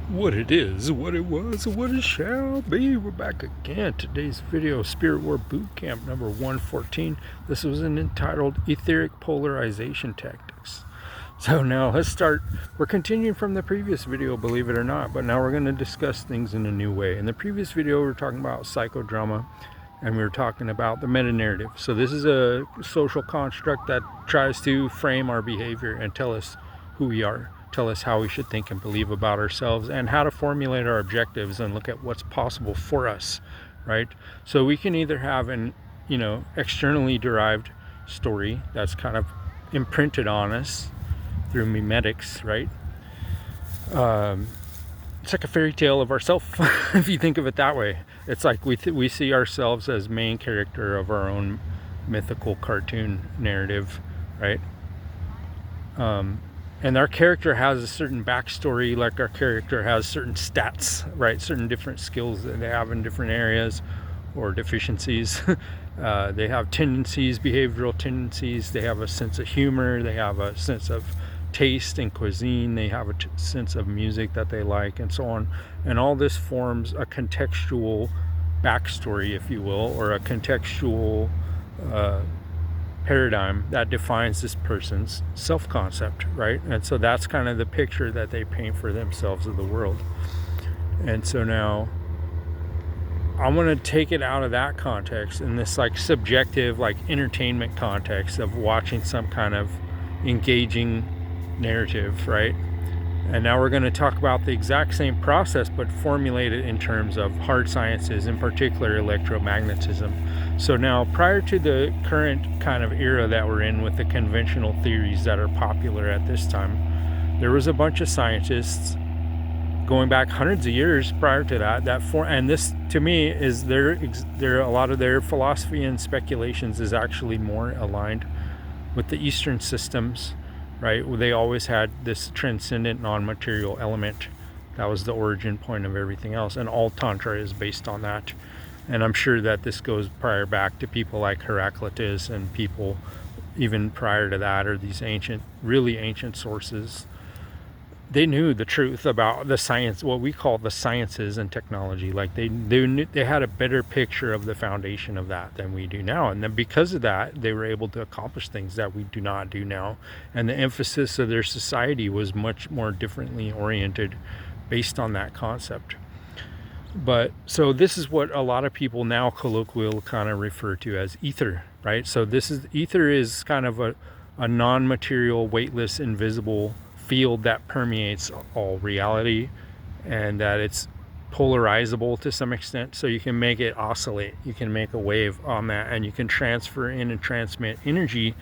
What it is, what it was, what it shall be. We're back again. Today's video, Spirit War Boot Camp number 114. This was entitled Etheric Polarization Tactics. So now let's start. We're continuing from the previous video, believe it or not, but now we're going to discuss things in a new way. In the previous video, we were talking about psychodrama, and we were talking about the meta-narrative. So this is a social construct that tries to frame our behavior and tell us who we are, tell us how we should think and believe about ourselves, and how to formulate our objectives and look at what's possible for us, right? So we can either have an, externally derived story that's kind of imprinted on us through memetics, right? It's like a fairy tale of ourselves, if you think of it that way. It's like we see ourselves as main character of our own mythical cartoon narrative, right? And our character has a certain backstory, like our character has certain stats, right? Certain different skills that they have in different areas or deficiencies. They have tendencies, behavioral tendencies. They have a sense of humor. They have a sense of taste and cuisine. They have a sense of music that they like, and so on. And all this forms a contextual backstory, if you will, or a contextual paradigm that defines this person's self-concept, right? And so that's kind of the picture that they paint for themselves of the world. And so now I want to take it out of that context in this like subjective, like entertainment context of watching some kind of engaging narrative, right? And now we're going to talk about the exact same process, but formulate it in terms of hard sciences, in particular electromagnetism. So now, prior to the current kind of era that we're in with the conventional theories that are popular at this time, there was a bunch of scientists going back hundreds of years prior to that, and this to me is a lot of their philosophy and speculations is actually more aligned with the Eastern systems, right? They always had this transcendent non-material element. That was the origin point of everything else, and all Tantra is based on that. And I'm sure that this goes prior back to people like Heraclitus and people even prior to that, or these really ancient sources. They knew the truth about the science, what we call the sciences and technology. Like they had a better picture of the foundation of that than we do now. And then because of that, they were able to accomplish things that we do not do now. And the emphasis of their society was much more differently oriented based on that concept. But so this is what a lot of people now colloquially kind of refer to as ether, right? So ether is kind of a non-material, weightless, invisible field that permeates all reality, and that it's polarizable to some extent. So you can make it oscillate, you can make a wave on that, and you can transfer in and transmit energy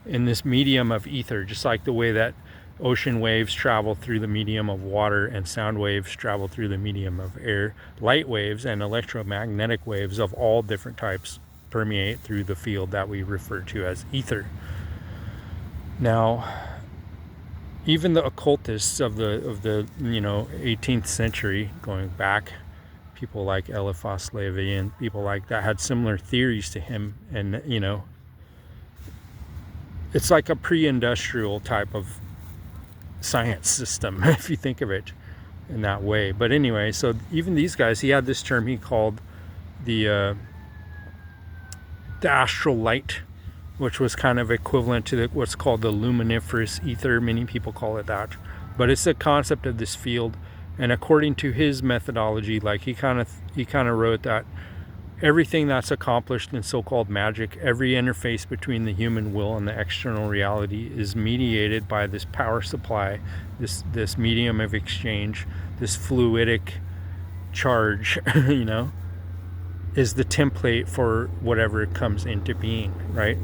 in this medium of ether, just like the way that ocean waves travel through the medium of water and sound waves travel through the medium of air. Light waves and electromagnetic waves of all different types permeate through the field that we refer to as ether. Now, even the occultists of the 18th century going back, people like Eliphas Levi and people like that had similar theories to him. And it's like a pre-industrial type of science system, if you think of it in that way. But anyway, so even these guys, he had this term he called the astral light, which was kind of equivalent to what's called the luminiferous ether. Many people call it that, but it's the concept of this field. And according to his methodology, like he kind of wrote that everything that's accomplished in so-called magic, every interface between the human will and the external reality is mediated by this power supply, this medium of exchange, this fluidic charge, is the template for whatever comes into being, right?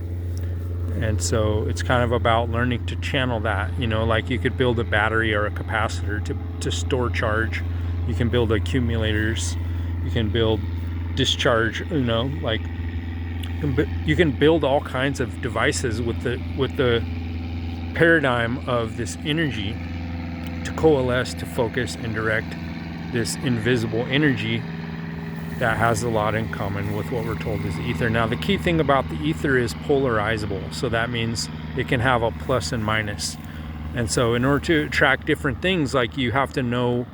And so it's kind of about learning to channel that, like you could build a battery or a capacitor to store charge. You can build accumulators, you can build discharge, like you can build all kinds of devices with the paradigm of this energy to coalesce, to focus and direct this invisible energy that has a lot in common with what we're told is ether. Now, the key thing about the ether is polarizable. So that means it can have a plus and minus. And so in order to attract different things, like you have to know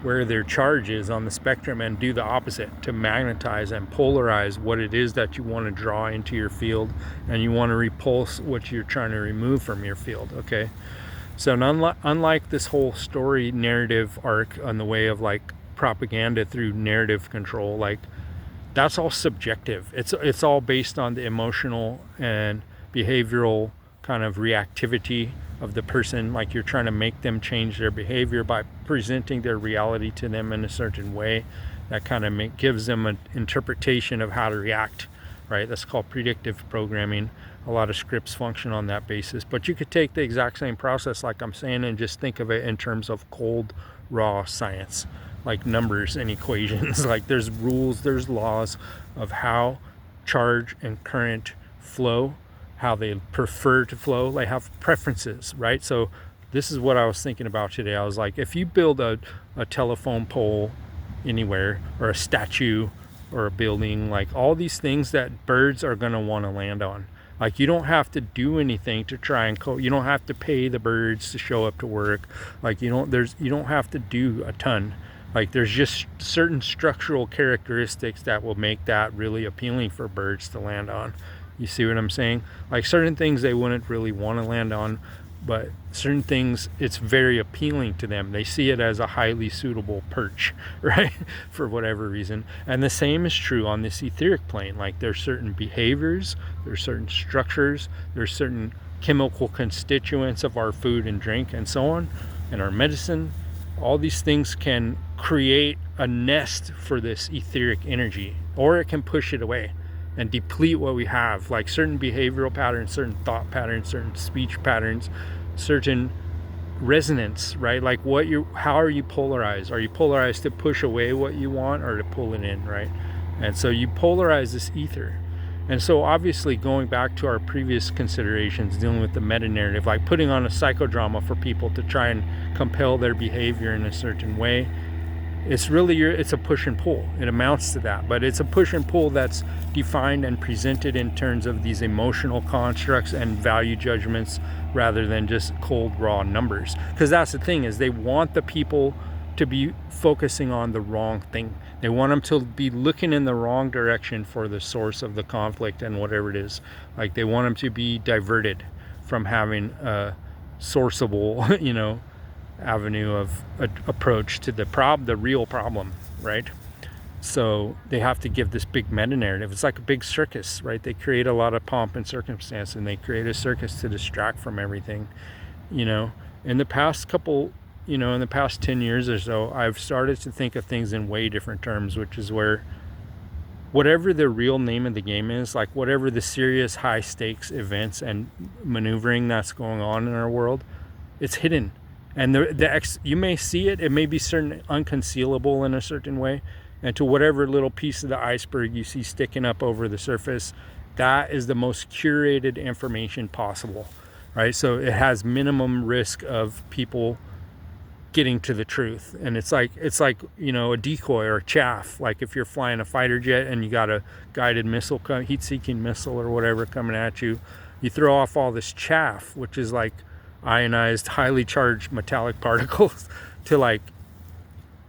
where their charge is on the spectrum and do the opposite, to magnetize and polarize what it is that you want to draw into your field, and you want to repulse what you're trying to remove from your field. Okay, so unlike this whole story narrative arc on the way of like propaganda through narrative control, like that's all subjective. It's all based on the emotional and behavioral kind of reactivity of the person. Like you're trying to make them change their behavior by presenting their reality to them in a certain way that kind of gives them an interpretation of how to react, right? That's called predictive programming. A lot of scripts function on that basis, but you could take the exact same process like I'm saying and just think of it in terms of cold raw science, like numbers and equations. Like there's rules, there's laws of how charge and current flow, how they prefer to flow. They have preferences, right? So this is what I was thinking about today. I was like, if you build a telephone pole anywhere, or a statue or a building, like all these things that birds are going to want to land on, like you don't have to do anything to try and you don't have to pay the birds to show up to work. Like you don't have to do a ton. Like there's just certain structural characteristics that will make that really appealing for birds to land on. You see what I'm saying? Like certain things they wouldn't really want to land on, but certain things it's very appealing to them. They see it as a highly suitable perch, right? For whatever reason. And the same is true on this etheric plane. Like there's certain behaviors, there's certain structures, there's certain chemical constituents of our food and drink and so on, and our medicine. All these things can create a nest for this etheric energy, or it can push it away and deplete what we have, like certain behavioral patterns, certain thought patterns, certain speech patterns, certain resonance, right? Like how are you polarized? Are you polarized to push away what you want or to pull it in, right? And so you polarize this ether. And so obviously going back to our previous considerations, dealing with the meta narrative, like putting on a psychodrama for people to try and compel their behavior in a certain way, it's really it's a push and pull. It amounts to that, but it's a push and pull that's defined and presented in terms of these emotional constructs and value judgments rather than just cold raw numbers. Because that's the thing, is they want the people to be focusing on the wrong thing. They want them to be looking in the wrong direction for the source of the conflict and whatever it is. Like they want them to be diverted from having a sourceable, avenue of approach to the real problem, right? So they have to give this big meta narrative. It's like a big circus, right? They create a lot of pomp and circumstance, and they create a circus to distract from everything. In the past 10 years or so, I've started to think of things in way different terms, which is where whatever the real name of the game is, like whatever the serious high stakes events and maneuvering that's going on in our world, it's hidden. And you may see it, it may be certain unconcealable in a certain way. And to whatever little piece of the iceberg you see sticking up over the surface, that is the most curated information possible, right? So it has minimum risk of people getting to the truth. And it's like a decoy or a chaff. Like if you're flying a fighter jet and you got a guided missile, heat-seeking missile or whatever coming at you, you throw off all this chaff, which is like ionized, highly charged metallic particles to like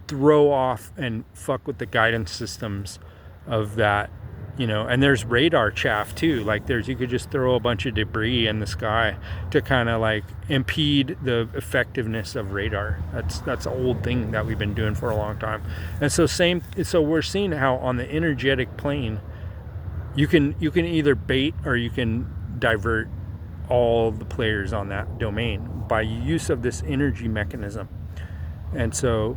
throw off and fuck with the guidance systems of that, and there's radar chaff too. Like you could just throw a bunch of debris in the sky to kind of like impede the effectiveness of radar. That's an old thing that we've been doing for a long time. And so we're seeing how on the energetic plane you can either bait or you can divert all the players on that domain by use of this energy mechanism. And so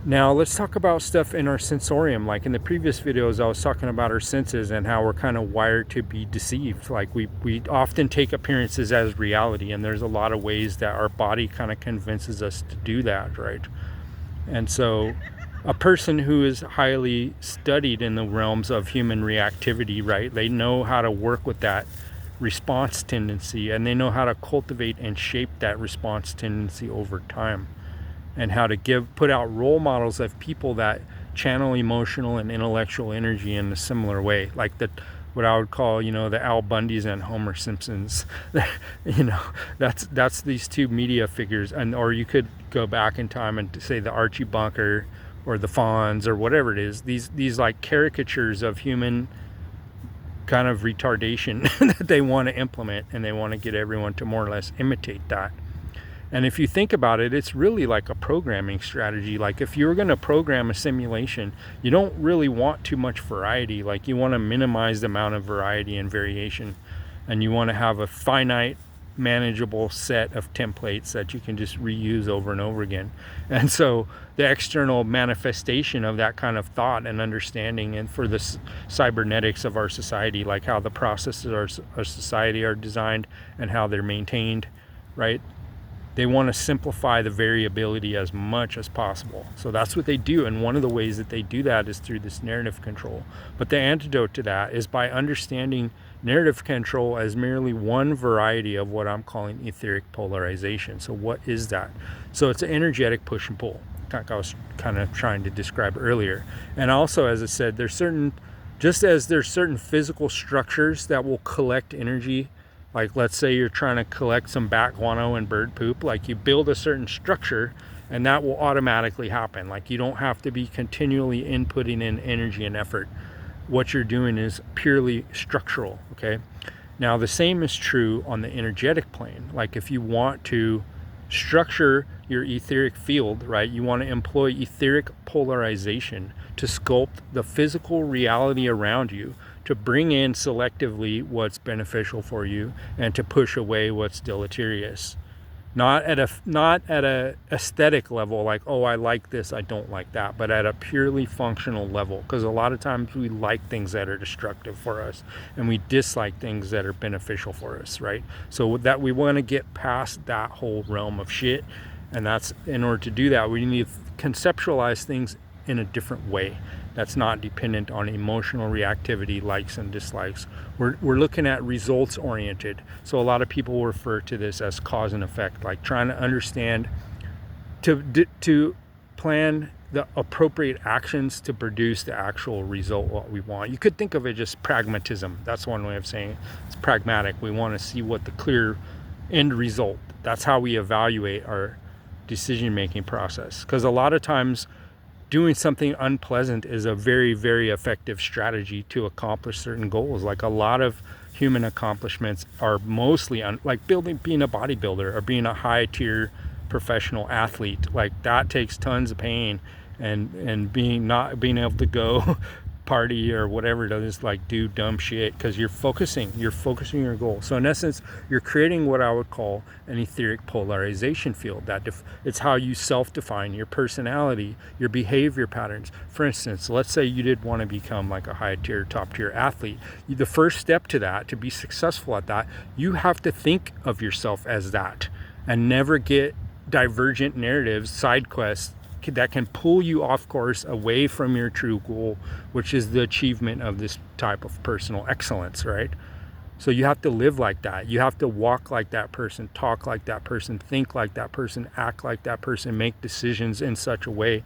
now let's talk about stuff in our sensorium. Like in the previous videos, I was talking about our senses and how we're kind of wired to be deceived. Like we often take appearances as reality, and there's a lot of ways that our body kind of convinces us to do that, right? And so a person who is highly studied in the realms of human reactivity, right, they know how to work with that response tendency, and they know how to cultivate and shape that response tendency over time, and how to put out role models of people that channel emotional and intellectual energy in a similar way, like what I would call the Al Bundys and Homer Simpsons. That's these two media figures, or you could go back in time and say the Archie Bunker or the Fonz or whatever it is, these like caricatures of human kind of retardation that they want to implement, and they want to get everyone to more or less imitate that. And if you think about it, it's really like a programming strategy. Like if you were going to program a simulation, you don't really want too much variety. Like you want to minimize the amount of variety and variation, and you want to have a finite, manageable set of templates that you can just reuse over and over again. And so the external manifestation of that kind of thought and understanding, and for the cybernetics of our society, like how the processes of our society are designed and how they're maintained, right? They want to simplify the variability as much as possible. So that's what they do. And one of the ways that they do that is through this narrative control. But the antidote to that is by understanding narrative control as merely one variety of what I'm calling etheric polarization. So what is that? So it's an energetic push and pull, like I was kind of trying to describe earlier. And also, as I said, just as there's certain physical structures that will collect energy. Like let's say you're trying to collect some bat guano and bird poop, like you build a certain structure and that will automatically happen. Like you don't have to be continually inputting in energy and effort. What you're doing is purely structural, okay? Now the same is true on the energetic plane. Like if you want to structure your etheric field, right, you want to employ etheric polarization to sculpt the physical reality around you, to bring in selectively what's beneficial for you and to push away what's deleterious. Not at a aesthetic level, like, oh, I like this, I don't like that, but at a purely functional level. Because a lot of times we like things that are destructive for us and we dislike things that are beneficial for us, right? So that we want to get past that whole realm of shit. And that's, in order to do that, we need to conceptualize things in a different way. That's not dependent on emotional reactivity, likes and dislikes. We're looking at results oriented. So a lot of people refer to this as cause and effect, like trying to understand, to plan the appropriate actions to produce the actual result, what we want. You could think of it just pragmatism. That's one way of saying it. It's pragmatic. We want to see what the clear end result. That's how we evaluate our decision-making process. Because a lot of times, doing something unpleasant is a very, very effective strategy to accomplish certain goals. Like a lot of human accomplishments are mostly like being a bodybuilder or being a high tier professional athlete. Like that takes tons of pain, and not being able to go party or whatever it is, like do dumb shit, because you're focusing your goal. So in essence, you're creating what I would call an etheric polarization field. That it's how you self-define your personality, your behavior patterns. For instance, let's say you did want to become like a high tier, top tier athlete. The first step to that, to be successful at that, you have to think of yourself as that and never get divergent narratives, side quests that can pull you off course away from your true goal, which is the achievement of this type of personal excellence, right? So you have to live like that. You have to walk like that person, talk like that person, think like that person, act like that person, make decisions in such a way,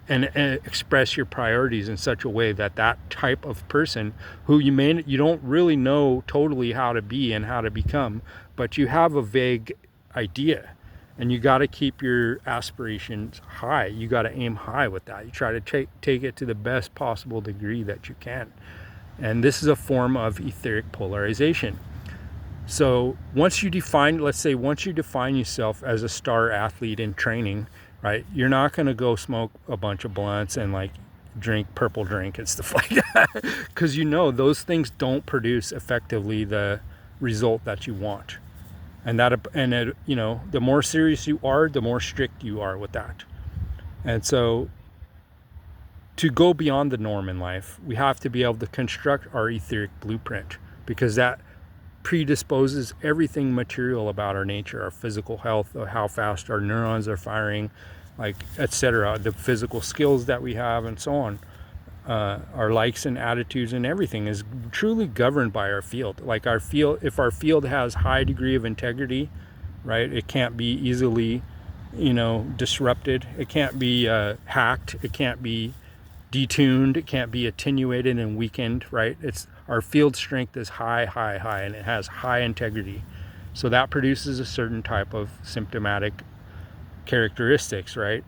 and express your priorities in such a way that that type of person, who you don't really know totally how to be and how to become, but you have a vague idea. And you got to keep your aspirations high. You got to aim high with that. You try to take it to the best possible degree that you can. And this is a form of etheric polarization. So once you define yourself as a star athlete in training, right, you're not going to go smoke a bunch of blunts and like drink purple drink and stuff like that. Because those things don't produce effectively the result that you want. And the more serious you are, the more strict you are with that. And so to go beyond the norm in life, we have to be able to construct our etheric blueprint, because that predisposes everything material about our nature, our physical health, how fast our neurons are firing, like, etc., the physical skills that we have and so on. Our likes and attitudes and everything is truly governed by our field. Like if our field has high degree of integrity, right, it can't be easily, disrupted. It can't be hacked. It can't be detuned. It can't be attenuated and weakened, right? Our field strength is high, and it has high integrity. So that produces a certain type of symptomatic characteristics, right?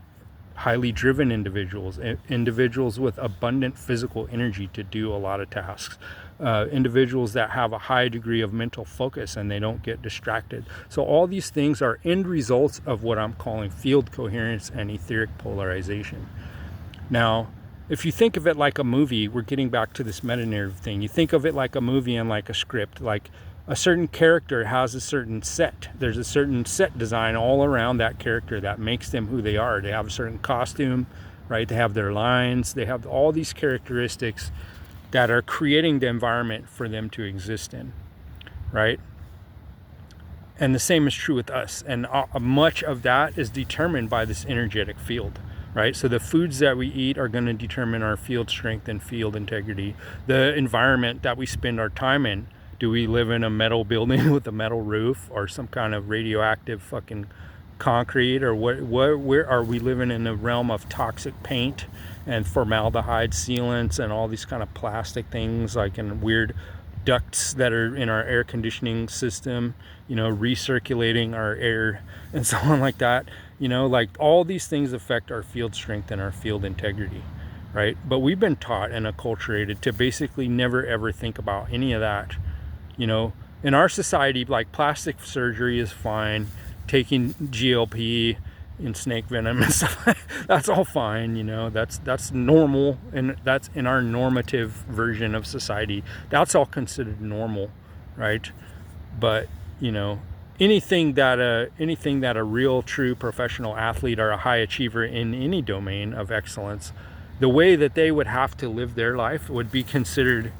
Highly driven individuals, individuals with abundant physical energy to do a lot of tasks, individuals that have a high degree of mental focus and they don't get distracted. So all these things are end results of what I'm calling field coherence and etheric polarization. Now, if you think of it like a movie, we're getting back to this meta-narrative thing. You think of it like a movie and like a script. Like a certain character has a certain set. There's a certain set design all around that character that makes them who they are. They have a certain costume, right? They have their lines. They have all these characteristics that are creating the environment for them to exist in, right? And the same is true with us. And much of that is determined by this energetic field, right? So the foods that we eat are going to determine our field strength and field integrity. The environment that we spend our time in. Do we live in a metal building with a metal roof or some kind of radioactive fucking concrete, or where are we living in the realm of toxic paint and formaldehyde sealants and all these kind of plastic things, like in weird ducts that are in our air conditioning system, recirculating our air and so on like that. Like all these things affect our field strength and our field integrity, right? But we've been taught and acculturated to basically never ever think about any of that. In our society, like plastic surgery is fine, taking GLP and snake venom and stuff, that's all fine, that's normal, and that's in our normative version of society. That's all considered normal, right? But, anything that a real true professional athlete or a high achiever in any domain of excellence, the way that they would have to live their life would be considered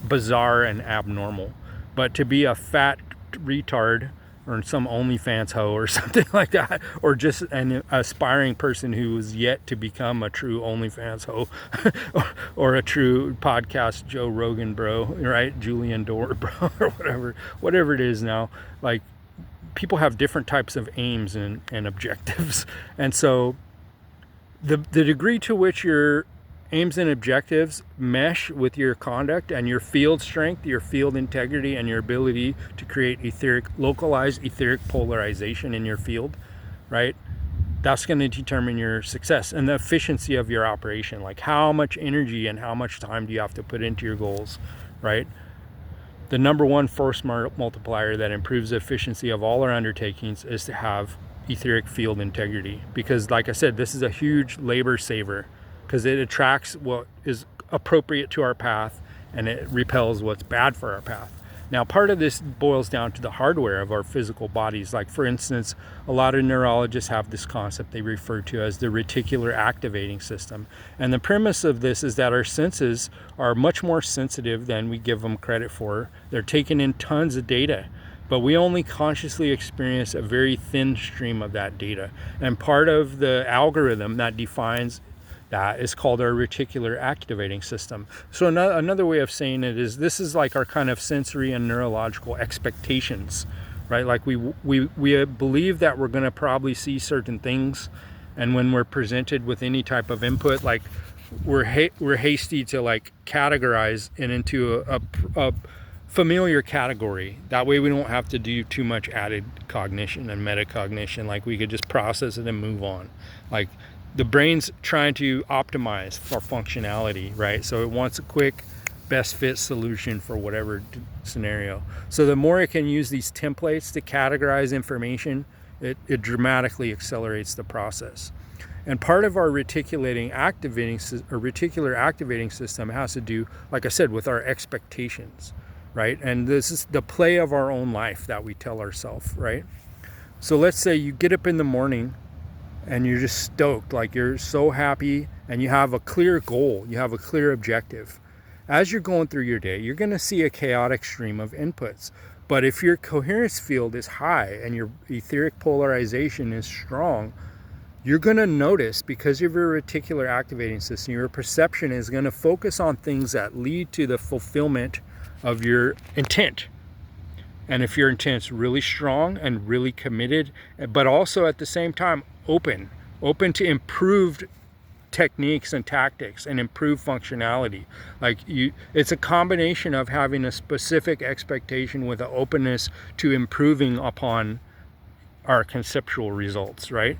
bizarre and abnormal. But to be a fat retard or some OnlyFans hoe or something like that, or just an aspiring person who is yet to become a true OnlyFans hoe or a true podcast Joe Rogan bro, right? Julian Dore bro, or whatever it is now. Like, people have different types of aims and objectives. And so the degree to which your aims and objectives mesh with your conduct and your field strength, your field integrity, and your ability to create localized etheric polarization in your field, right? That's going to determine your success and the efficiency of your operation. Like how much energy and how much time do you have to put into your goals, right? The number one force multiplier that improves the efficiency of all our undertakings is to have etheric field integrity. Because like I said, this is a huge labor saver, because it attracts what is appropriate to our path and it repels what's bad for our path. Now, part of this boils down to the hardware of our physical bodies. Like, for instance, a lot of neurologists have this concept they refer to as the reticular activating system. And the premise of this is that our senses are much more sensitive than we give them credit for. They're taking in tons of data, but we only consciously experience a very thin stream of that data. And part of the algorithm that defines that is called our reticular activating system. So another way of saying it is, this is like our kind of sensory and neurological expectations, right? Like we believe that we're going to probably see certain things, and when we're presented with any type of input, like we're hasty to like categorize it into a familiar category. That way we don't have to do too much added cognition and metacognition. Like we could just process it and move on. Like the brain's trying to optimize for functionality, right? So it wants a quick, best fit solution for whatever scenario. So the more it can use these templates to categorize information, it dramatically accelerates the process. And part of our reticular activating system has to do, like I said, with our expectations, right? And this is the play of our own life that we tell ourselves, right? So let's say you get up in the morning and you're just stoked, like you're so happy, and you have a clear goal, you have a clear objective. As you're going through your day, you're going to see a chaotic stream of inputs. But if your coherence field is high and your etheric polarization is strong, you're going to notice, because of your reticular activating system, your perception is going to focus on things that lead to the fulfillment of your intent. And if your intent's really strong and really committed, but also at the same time open to improved techniques and tactics and improved functionality. Like it's a combination of having a specific expectation with an openness to improving upon our conceptual results, right?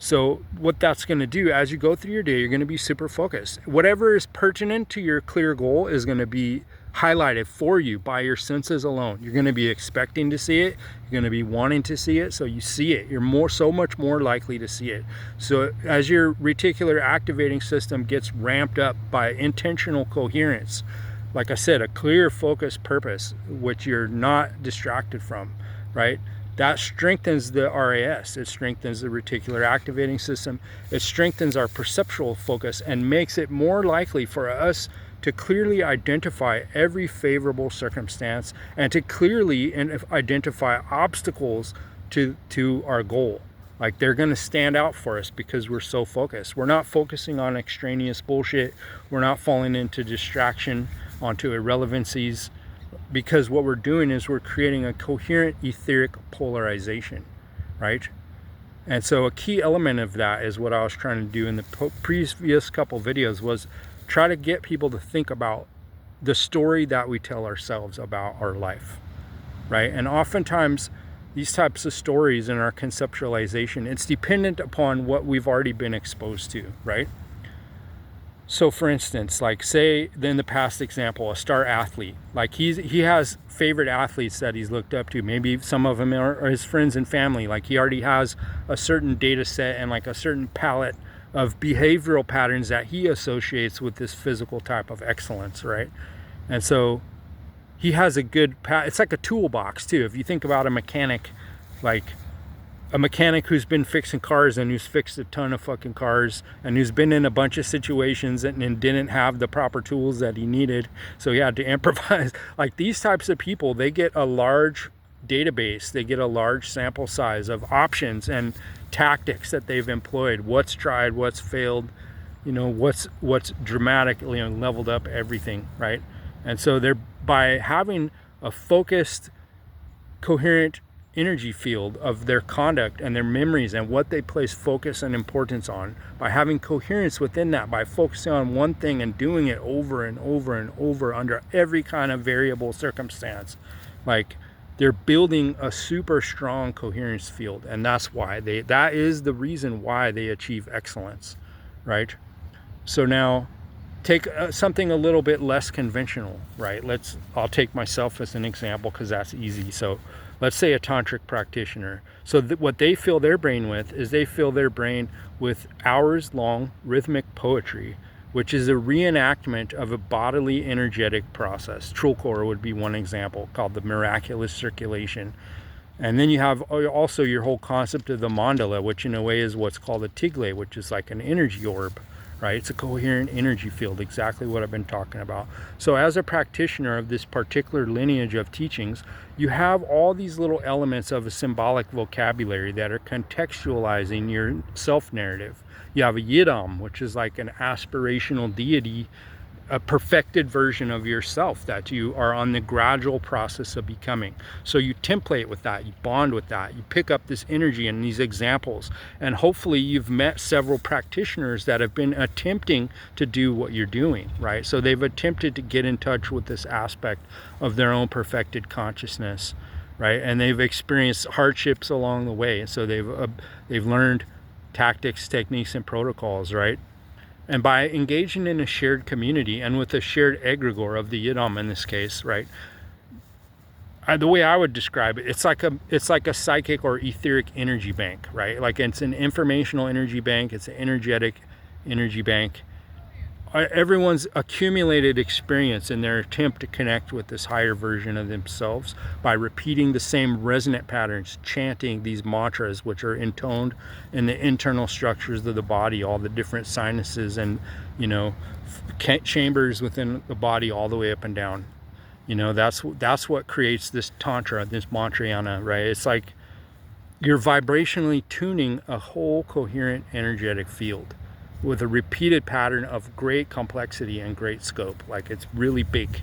So what that's going to do, as you go through your day, you're going to be super focused. Whatever is pertinent to your clear goal is going to be highlighted for you by your senses alone. You're going to be expecting to see it. You're going to be wanting to see it. So you see it. You're so much more likely to see it. So as your reticular activating system gets ramped up by intentional coherence, like I said, a clear focused purpose, which you're not distracted from, right? That strengthens the RAS. It strengthens the reticular activating system. It strengthens our perceptual focus and makes it more likely for us to clearly identify every favorable circumstance and to clearly identify obstacles to our goal. Like, they're going to stand out for us because we're so focused. We're not focusing on extraneous bullshit. We're not falling into distraction, onto irrelevancies, because what we're doing is we're creating a coherent etheric polarization, right? And so a key element of that is what I was trying to do in the previous couple videos, was try to get people to think about the story that we tell ourselves about our life, right? And oftentimes these types of stories in our conceptualization, it's dependent upon what we've already been exposed to, right? So for instance, like, say in the past example, a star athlete, like he has favorite athletes that he's looked up to. Maybe some of them are his friends and family. Like, he already has a certain data set and like a certain palette of behavioral patterns that he associates with this physical type of excellence, right? And so he has a good, it's like a toolbox too. If you think about a mechanic, like a mechanic who's been fixing cars and who's fixed a ton of fucking cars and who's been in a bunch of situations and didn't have the proper tools that he needed, so he had to improvise. Like, these types of people, they get a large database, they get a large sample size of options and tactics that they've employed, what's tried, what's failed, you know, what's dramatically, you know, leveled up everything, right? And so they're, by having a focused, coherent energy field of their conduct and their memories and what they place focus and importance on, by having coherence within that, by focusing on one thing and doing it over and over and over under every kind of variable circumstance, like, they're building a super strong coherence field. And that's why that is the reason why they achieve excellence, right? So now take something a little bit less conventional, right? I'll take myself as an example because that's easy. So let's say a tantric practitioner. So what they fill their brain with is they fill their brain with hours-long rhythmic poetry, which is a reenactment of a bodily energetic process. Trulkor would be one example, called the miraculous circulation. And then you have also your whole concept of the mandala, which in a way is what's called a tigle, which is like an energy orb, right? It's a coherent energy field, exactly what I've been talking about. So as a practitioner of this particular lineage of teachings, you have all these little elements of a symbolic vocabulary that are contextualizing your self-narrative. You have a yidam, which is like an aspirational deity, a perfected version of yourself that you are on the gradual process of becoming. So you template with that, you bond with that, you pick up this energy and these examples, and hopefully you've met several practitioners that have been attempting to do what you're doing, right? So they've attempted to get in touch with this aspect of their own perfected consciousness, right? And they've experienced hardships along the way, so they've learned tactics, techniques, and protocols, right? And by engaging in a shared community and with a shared egregore of the yidam in this case, right? The way I would describe it, it's like a psychic or etheric energy bank, right? Like, it's an informational energy bank, it's an energetic energy bank. Everyone's accumulated experience in their attempt to connect with this higher version of themselves by repeating the same resonant patterns, chanting these mantras, which are intoned in the internal structures of the body, all the different sinuses and, you know, chambers within the body all the way up and down. You know, that's what creates this tantra, this mantrayana, right? It's like you're vibrationally tuning a whole coherent energetic field with a repeated pattern of great complexity and great scope. Like, it's really big,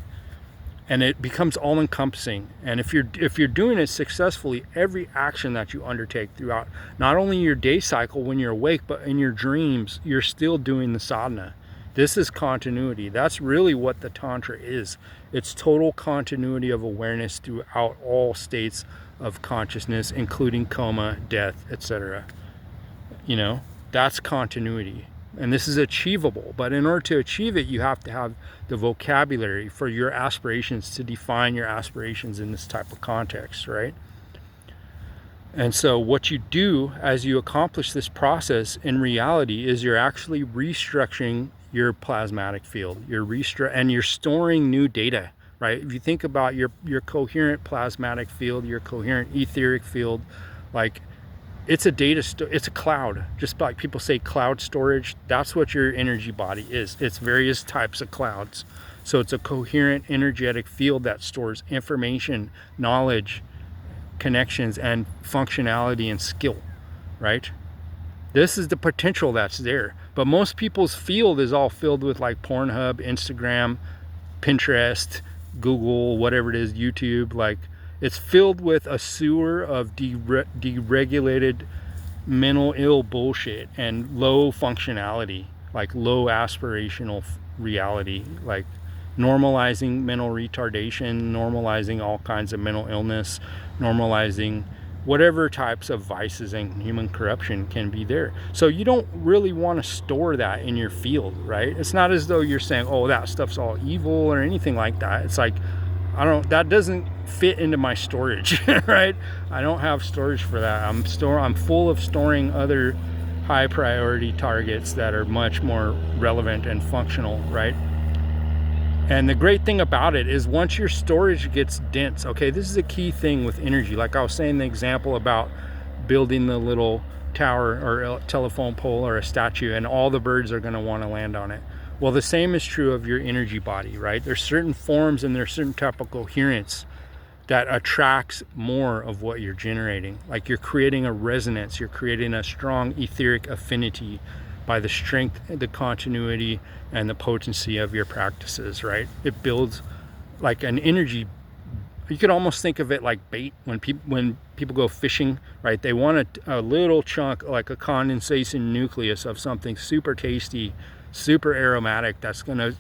and it becomes all-encompassing. And if you're doing it successfully, every action that you undertake throughout not only your day cycle when you're awake, but in your dreams, you're still doing the sadhana. This is continuity. That's really what the tantra is. It's total continuity of awareness throughout all states of consciousness, including coma, death, etc. You know, That's continuity. And this is achievable, but in order to achieve it, you have to have the vocabulary for your aspirations, to define your aspirations in this type of context, right? And so what you do as you accomplish this process in reality is you're actually restructuring your plasmatic field. And you're storing new data, right? If you think about your coherent plasmatic field, your coherent etheric field, like it's a it's a cloud. Just like people say cloud storage, that's what your energy body is. It's various types of clouds. So it's a coherent energetic field that stores information, knowledge, connections, and functionality and skill, right? This is the potential that's there. But most people's field is all filled with like Pornhub, Instagram, Pinterest, Google, whatever it is, YouTube. Like, it's filled with a sewer of deregulated mental ill bullshit and low functionality, like low aspirational reality, like normalizing mental retardation, normalizing all kinds of mental illness, normalizing whatever types of vices and human corruption can be there. So you don't really want to store that in your field, right? It's not as though you're saying, oh, that stuff's all evil or anything like that. It's like, that doesn't fit into my storage, right? I don't have storage for that. I'm full of storing other high priority targets that are much more relevant and functional, right? And the great thing about it is once your storage gets dense, okay, this is a key thing with energy. Like I was saying, the example about building the little tower or a telephone pole or a statue, and all the birds are going to want to land on it. Well, the same is true of your energy body, right? There's certain forms and there's certain type of coherence that attracts more of what you're generating. Like you're creating a resonance, you're creating a strong etheric affinity by the strength, the continuity, and the potency of your practices, right? It builds like an energy. You could almost think of it like bait. When people go fishing, right? They want a little chunk, like a condensation nucleus of something super tasty, super aromatic, that's gonna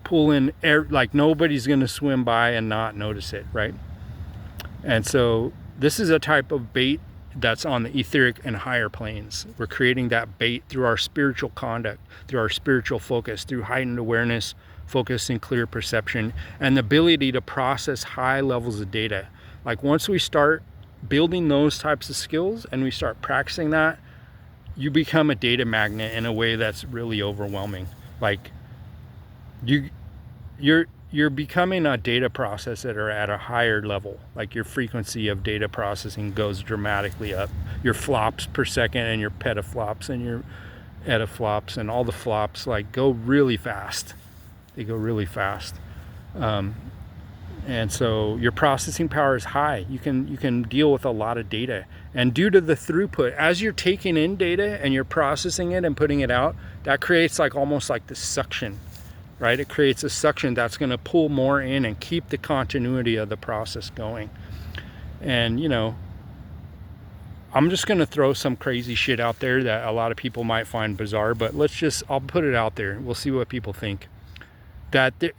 pull in air, like nobody's gonna swim by and not notice it, right? And so this is a type of bait that's on the etheric and higher planes. We're creating that bait through our spiritual conduct, through our spiritual focus, through heightened awareness, focus, and clear perception, and the ability to process high levels of data. Like once we start building those types of skills and we start practicing that, you become a data magnet in a way that's really overwhelming. Like you're becoming a data processor at a higher level. Like your frequency of data processing goes dramatically up. Your flops per second and your petaflops and your ettaflops and all the flops like go really fast. They go really fast. And so your processing power is high. You can deal with a lot of data. And due to the throughput, as you're taking in data and you're processing it and putting it out, that creates like almost like this suction, right? It creates a suction that's going to pull more in and keep the continuity of the process going. And, you know, I'm just going to throw some crazy shit out there that a lot of people might find bizarre, but I'll put it out there. We'll see what people think.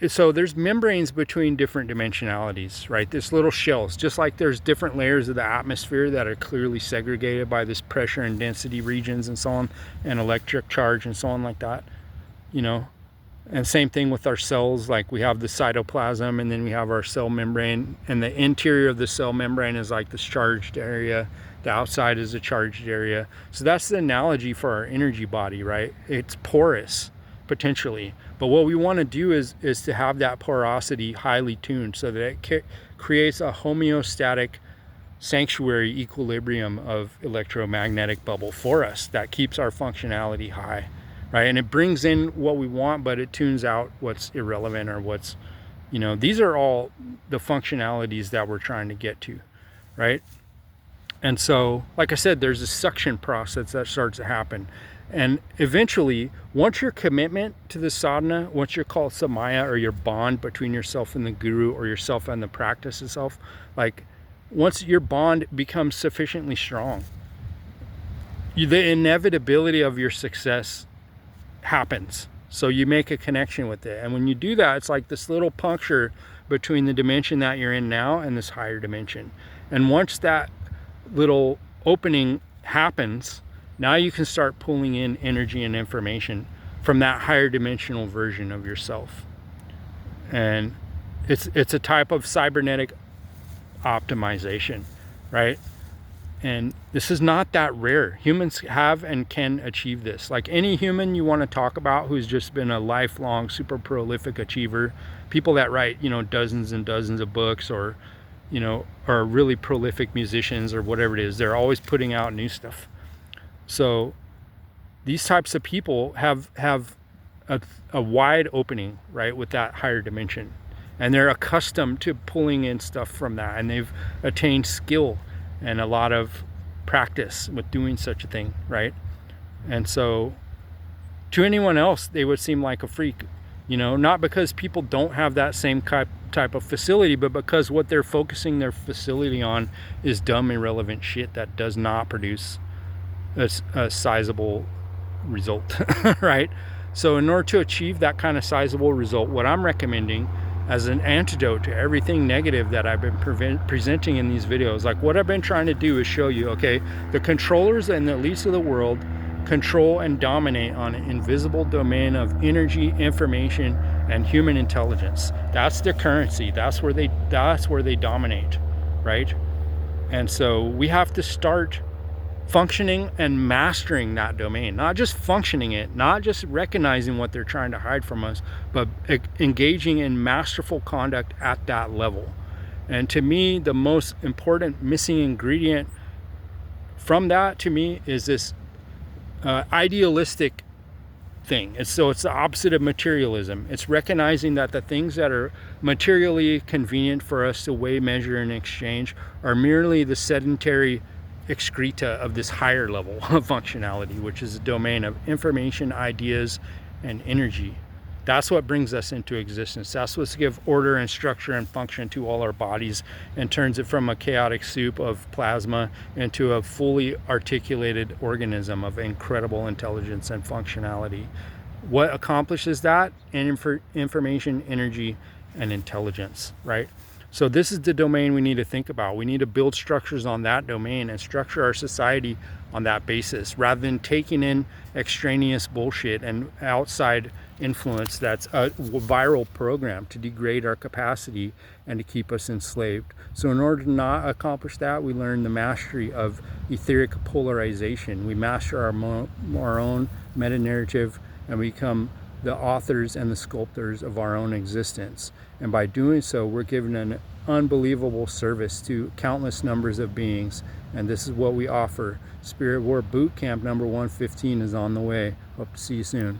So there's membranes between different dimensionalities, right? This little shells, just like there's different layers of the atmosphere that are clearly segregated by this pressure and density regions and so on, and electric charge and so on like that, you know. And same thing with our cells, like we have the cytoplasm and then we have our cell membrane, and the interior of the cell membrane is like this charged area, the outside is a charged area. So that's the analogy for our energy body, right? It's porous potentially, but what we want to do is to have that porosity highly tuned so that it creates a homeostatic sanctuary equilibrium of electromagnetic bubble for us that keeps our functionality high, right? And it brings in what we want, but it tunes out what's irrelevant or what's, you know, these are all the functionalities that we're trying to get to, right? And so, like I said, there's a suction process that starts to happen. And eventually, once your commitment to the sadhana, once you're called samaya, or your bond between yourself and the guru, or yourself and the practice itself, like once your bond becomes sufficiently strong, the inevitability of your success happens. So you make a connection with it. And when you do that, it's like this little puncture between the dimension that you're in now and this higher dimension. And once that little opening happens, Now you can start pulling in energy and information from that higher dimensional version of yourself. And it's a type of cybernetic optimization, right? And this is not that rare. Humans have and can achieve this. Like any human you want to talk about who's just been a lifelong super prolific achiever, people that write, you know, dozens and dozens of books, or, you know, are really prolific musicians or whatever it is, they're always putting out new stuff. So these types of people have a wide opening, right, with that higher dimension. And they're accustomed to pulling in stuff from that, and they've attained skill and a lot of practice with doing such a thing, right? And so to anyone else, they would seem like a freak, you know, not because people don't have that same type of facility, but because what they're focusing their facility on is dumb, irrelevant shit that does not produce a sizable result, right? So in order to achieve that kind of sizable result, what I'm recommending as an antidote to everything negative that I've been presenting in these videos, like what I've been trying to do is show you, okay, the controllers and the elites of the world control and dominate on an invisible domain of energy, information, and human intelligence. That's their currency. That's where they dominate, right? And so we have to start functioning and mastering that domain, not just functioning it, not just recognizing what they're trying to hide from us, but engaging in masterful conduct at that level. And to me, the most important missing ingredient from that, to me, is this idealistic thing. It's the opposite of materialism. It's recognizing that the things that are materially convenient for us to weigh, measure, and exchange are merely the sedentary excreta of this higher level of functionality, which is a domain of information, ideas, and energy. That's what brings us into existence. That's what gives order and structure and function to all our bodies and turns it from a chaotic soup of plasma into a fully articulated organism of incredible intelligence and functionality. What accomplishes that? Information, energy, and intelligence, right? So this is the domain we need to think about. We need to build structures on that domain and structure our society on that basis, rather than taking in extraneous bullshit and outside influence that's a viral program to degrade our capacity and to keep us enslaved. So in order to not accomplish that, we learn the mastery of etheric polarization. We master our own meta-narrative and become the authors and the sculptors of our own existence. And by doing so, we're giving an unbelievable service to countless numbers of beings. And this is what we offer. Spirit War Boot Camp number 115 is on the way. Hope to see you soon.